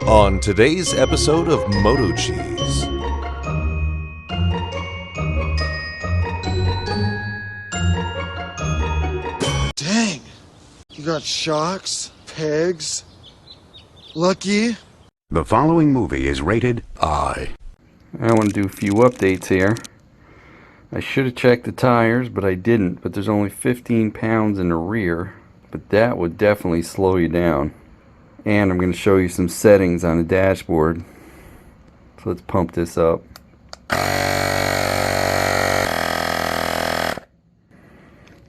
On today's episode of MotoCheez. Dang! You got shocks, pegs, lucky. The following movie is rated I. I want to do a few updates here. I should have checked the tires, but I didn't. But there's only 15 pounds in the rear. But that would definitely slow you down. And I'm going to show you some settings on the dashboard. So let's pump this up.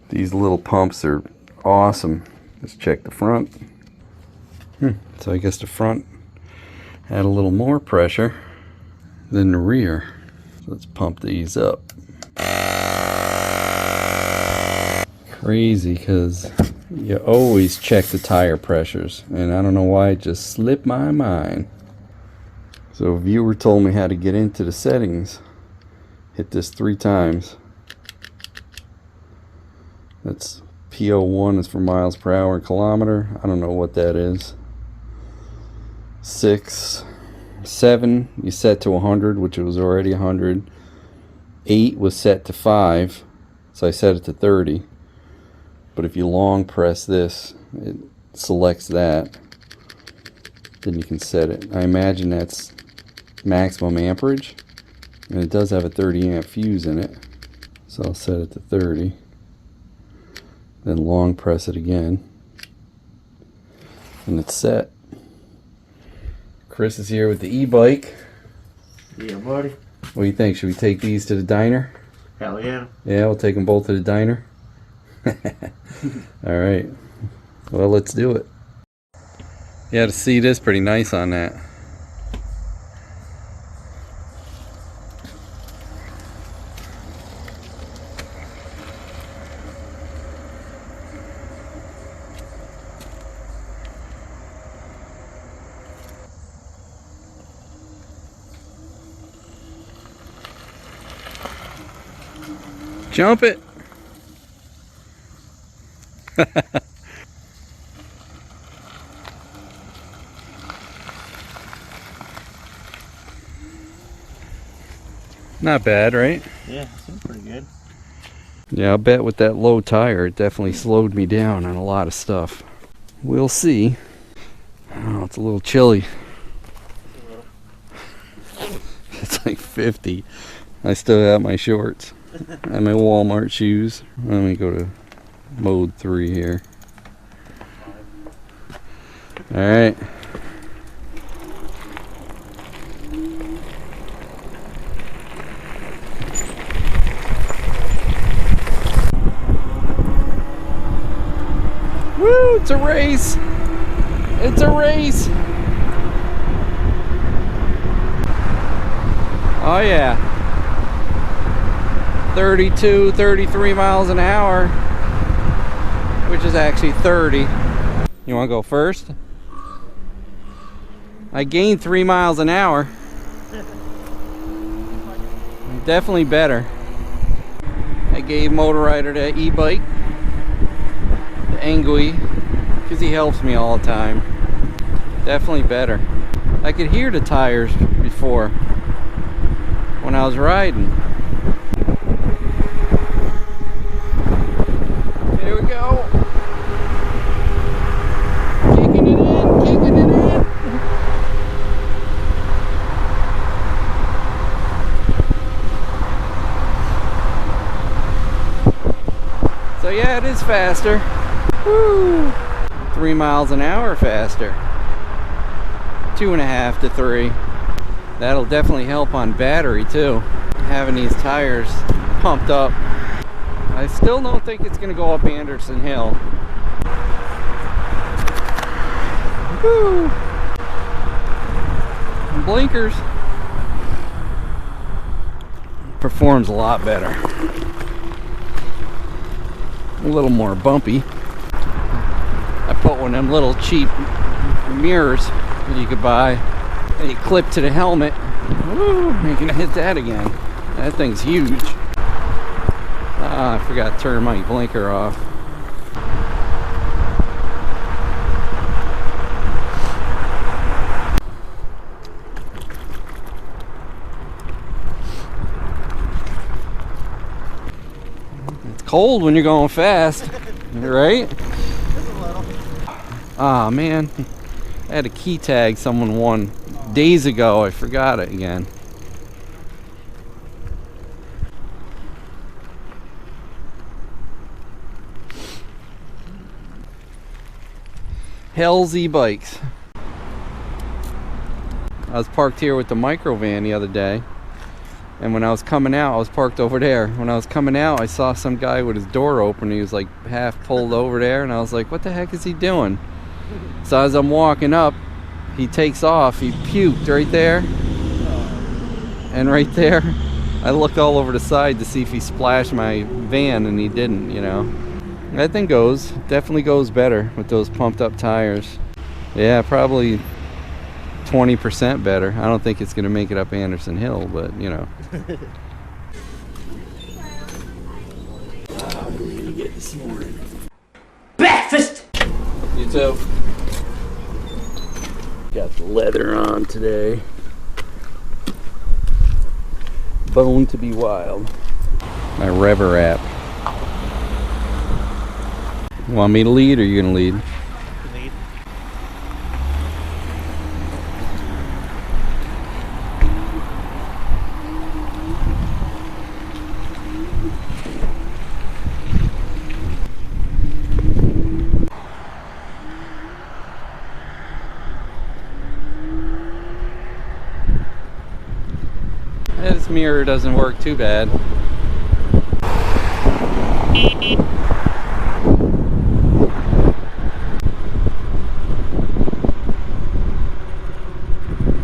These little pumps are awesome. Let's check the front. So I guess the front had a little more pressure than the rear. So let's pump these up. Crazy, because you always check the tire pressures, and I don't know why it just slipped my mind. So a viewer told me how to get into the settings. Hit this 3 times. That's PO1 is for miles per hour and kilometer. I don't know what that is. 6, 7 you set to 100, which it was already 100. 8 was set to 5, so I set it to 30. But if you long press this, it selects that. Then you can set it. I imagine that's maximum amperage, and it does have a 30 amp fuse in it. So I'll set it to 30. Then long press it again, and it's set. Chris is here with the Ebike. Yeah, buddy. What do you think? Should we take these to the diner? Hell yeah. Yeah, we'll take them both to the diner. All right. Well, let's do it. Yeah, the seat is pretty nice on that. Jump it. Not bad, right? Yeah, seems pretty good. Yeah, I'll bet with that low tire, it definitely slowed me down on a lot of stuff. We'll see. Oh, it's a little chilly. It's like 50. I still have my shorts and my Walmart shoes. Let me go to mode 3 here. All right. Woo, it's a race. It's a race. Oh yeah. 32, 33 miles an hour, which is actually 30. You want to go first? I gained 3 miles an hour. Definitely better. I gave Motorrider that e-bike, the Angui, because he helps me all the time. Definitely better. I could hear the tires before when I was riding. Here we go. Kicking it in, kicking it in. So yeah, it is faster. Woo! 3 miles an hour faster. 2.5 to 3. That'll definitely help on battery too. Having these tires pumped up. I still don't think it's going to go up Anderson Hill. Woo! Blinkers. Performs a lot better. A little more bumpy. I put one of them little cheap mirrors that you could buy, and you clip to the helmet. Woo! You're gonna hit that again. That thing's huge. Ah, I forgot to turn my blinker off. cold when you're going fast, right? Ah, man. I had a key tag someone won days ago. I forgot it again. Hell's Ebikes. I was parked here with the micro van the other day, and when I was coming out, I was parked over there. When I was coming out, I saw some guy with his door open. He was like half pulled over there, and I was like, what the heck is he doing? So as I'm walking up, he takes off. He puked right there, and right there I looked all over the side to see if he splashed my van, and he didn't, you know. That thing definitely goes better with those pumped up tires. Yeah, probably 20% better. I don't think it's going to make it up Anderson Hill, but you know. What are we going to get this morning? Breakfast! You too. Got the leather on today. Bone to be wild. My Rever app. You want me to lead or you going to lead? Lead. This mirror doesn't work too bad.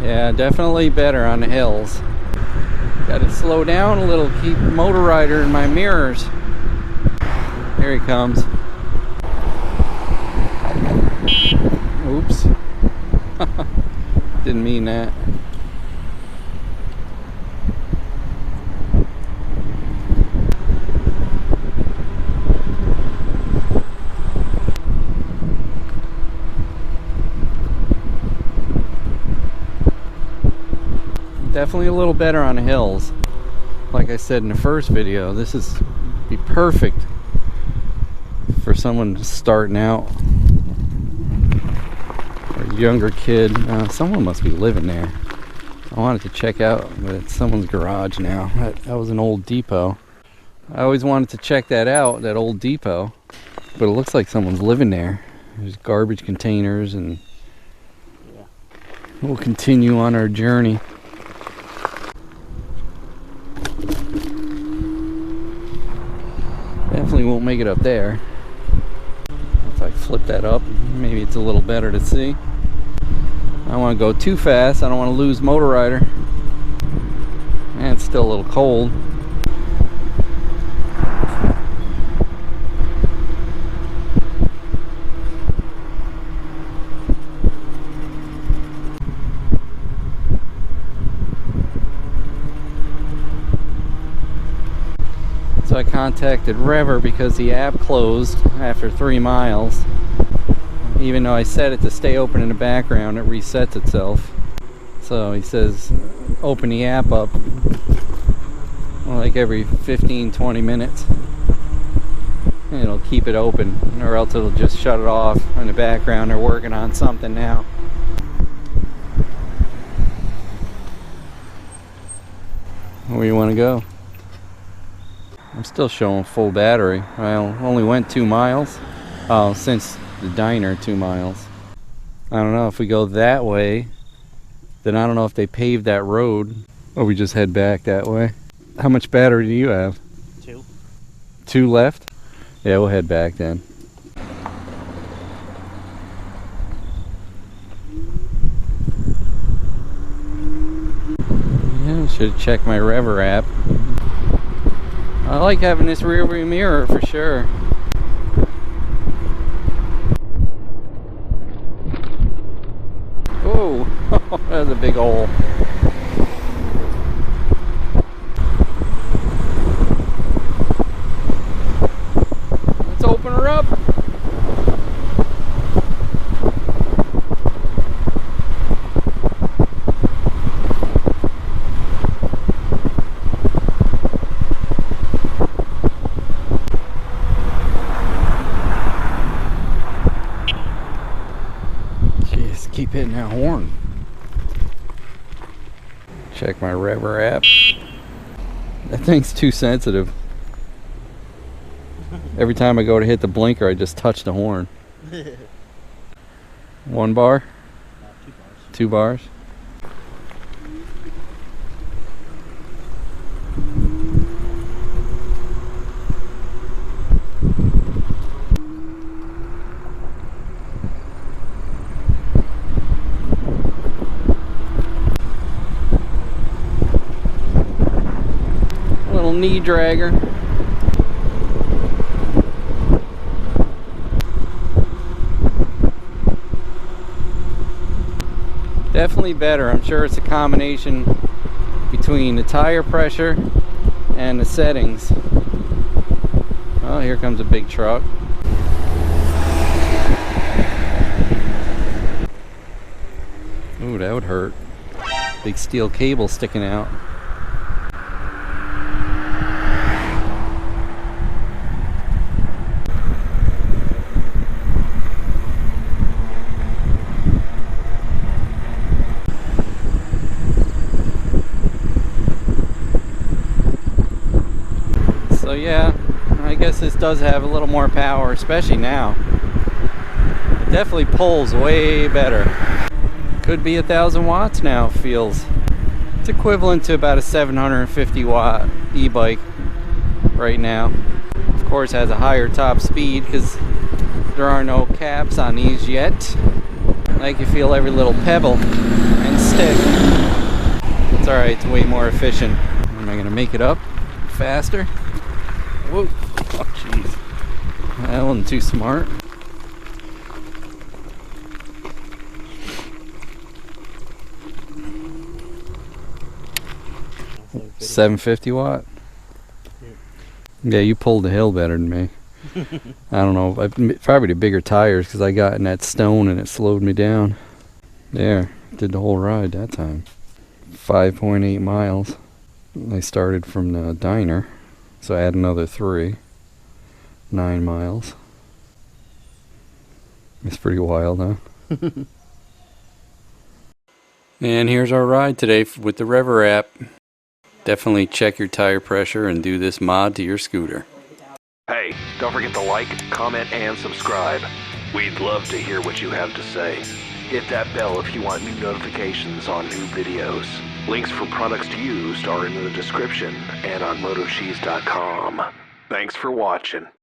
Yeah, definitely better on the hills. Gotta slow down a little, keep Motor Rider in my mirrors. Here he comes. Oops. Didn't mean that. Definitely a little better on the hills. Like I said in the first video, this is be perfect for someone starting out or a younger kid. Someone must be living there. I wanted to check out, but it's someone's garage now. That was an old depot. I always wanted to check that out, that old depot, but it looks like someone's living there. There's garbage containers, and we'll continue on our journey. Definitely won't make it up there. If I flip that up, maybe it's a little better to see. I don't want to go too fast. I don't want to lose Motor Rider. And it's still a little cold. So I contacted Rever because the app closed after 3 miles. Even though I set it to stay open in the background, it resets itself. So he says open the app up like every 15-20 minutes. And it'll keep it open, or else it'll just shut it off in the background. They're working on something now. Where you want to go? I'm still showing full battery. I only went 2 miles. Oh, since the diner, 2 miles. I don't know if we go that way, then I don't know if they paved that road, or we just head back that way. How much battery do you have? 2. 2 left? Yeah, we'll head back then. Yeah, should check my Rever app. I like having this rear view mirror for sure. Whoa, that was a big hole. Let's open her up. keep hitting that horn. Check my rever app. That thing's too sensitive. Every time I go to hit the blinker, I just touch the horn. 1 bar? 2 bars. Little knee dragger. Definitely better. I'm sure it's a combination between the tire pressure and the settings. Oh, here comes a big truck. Ooh, that would hurt. Big steel cable sticking out. So yeah, I guess this does have a little more power, especially now. It definitely pulls way better. Could be 1,000 watts now, feels. It's equivalent to about a 750 watt e-bike right now. Of course, has a higher top speed because there are no caps on these yet. Like you feel every little pebble and stick. It's alright, it's way more efficient. Am I gonna make it up faster? Whoa, oh jeez. That wasn't too smart. Like 750 watt? Yeah, you pulled the hill better than me. I don't know, probably the bigger tires because I got in that stone and it slowed me down. There, did the whole ride that time. 5.8 miles. I started from the diner, so I had another 3. 9 miles. It's pretty wild, huh? And here's our ride today with the Rever app. Definitely check your tire pressure and do this mod to your scooter. Hey, don't forget to like, comment, and subscribe. We'd love to hear what you have to say. Hit that bell if you want new notifications on new videos. Links for products to use are in the description and on MotoCheez.com. Thanks for watching.